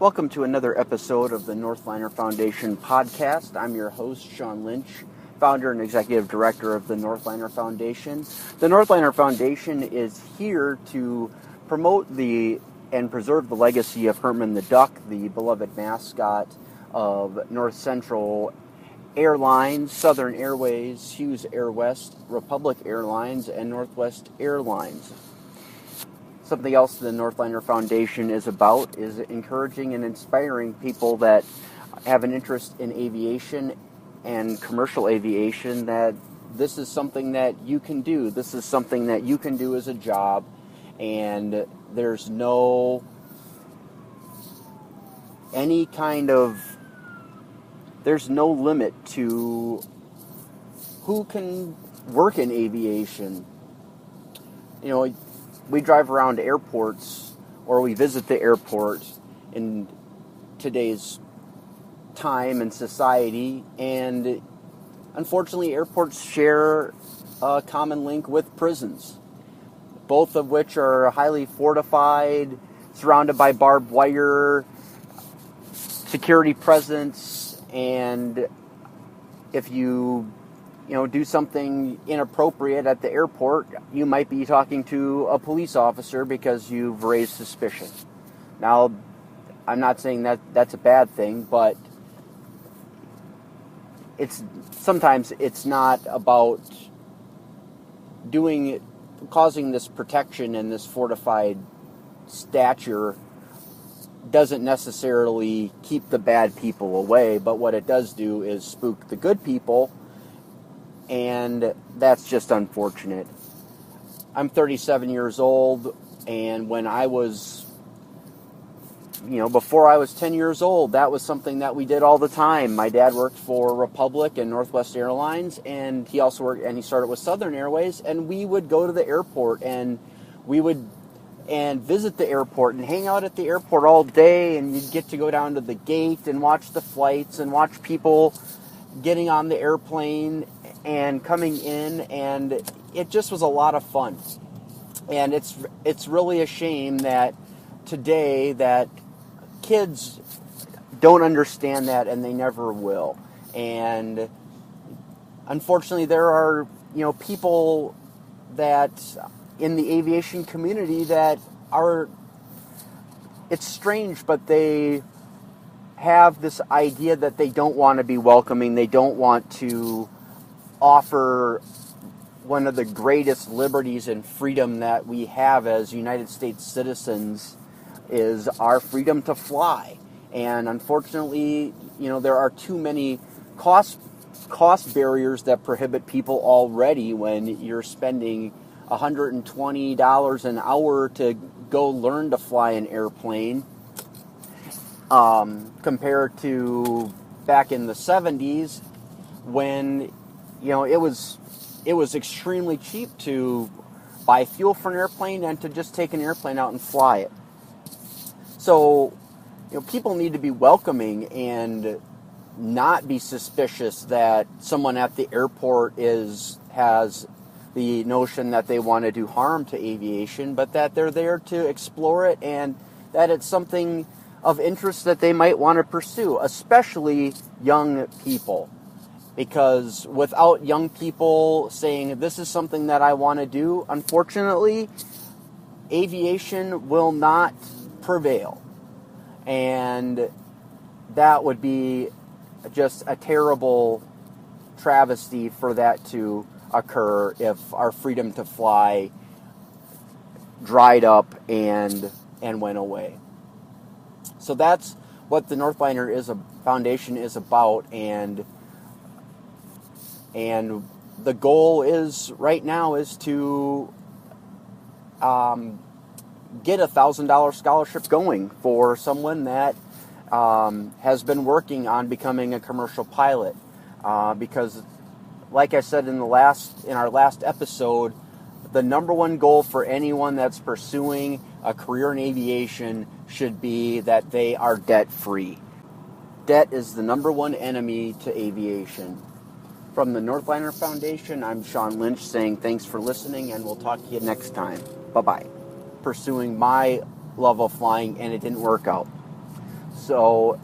Welcome to another episode of the Northliner Foundation podcast. I'm your host, Sean Lynch, founder and executive director of the Northliner Foundation. The Northliner Foundation is here to promote and preserve the legacy of Herman the Duck, the beloved mascot of North Central Airlines, Southern Airways, Hughes Air West, Republic Airlines, and Northwest Airlines. Something else the Northliner Foundation is about is encouraging and inspiring people that have an interest in aviation and commercial aviation that this is something that you can do. This is something that you can do as a job, and there's no limit to who can work in aviation. You know, we drive around airports or we visit the airport in today's time and society, and unfortunately airports share a common link with prisons, both of which are highly fortified, surrounded by barbed wire, security presence, and if you do something inappropriate at the airport, you might be talking to a police officer because you've raised suspicion. Now, I'm not saying that that's a bad thing, but sometimes it's not about causing this protection and this fortified stature doesn't necessarily keep the bad people away, but what it does do is spook the good people, and that's just unfortunate. I'm 37 years old, and when I was, before I was 10 years old, that was something that we did all the time. My dad worked for Republic and Northwest Airlines, and he started with Southern Airways, and we would go to the airport, and we would visit the airport and hang out at the airport all day, and you'd get to go down to the gate and watch the flights and watch people getting on the airplane and coming in, and it just was a lot of fun. And it's really a shame that today that kids don't understand that, and they never will. And unfortunately, there are people that in the aviation community that it's strange, but they have this idea that they don't want to be welcoming, they don't want to offer one of the greatest liberties and freedom that we have as United States citizens is our freedom to fly. And unfortunately, there are too many cost barriers that prohibit people already when you're spending $120 an hour to go learn to fly an airplane, compared to back in the 70s when it was extremely cheap to buy fuel for an airplane and to just take an airplane out and fly it. So, people need to be welcoming and not be suspicious that someone at the airport has the notion that they want to do harm to aviation, but that they're there to explore it and that it's something of interest that they might want to pursue, especially young people. Because without young people saying, this is something that I want to do, unfortunately, aviation will not prevail. And that would be just a terrible travesty for that to occur if our freedom to fly dried up and went away. So that's what the Northliner Foundation is about, and the goal right now is to get a $1,000 scholarship going for someone that has been working on becoming a commercial pilot. Because, like I said in our last episode, the number one goal for anyone that's pursuing a career in aviation should be that they are debt-free. Debt is the number one enemy to aviation. From the Northliner Foundation, I'm Sean Lynch saying thanks for listening, and we'll talk to you next time. Bye-bye. Pursuing my love of flying, and it didn't work out. So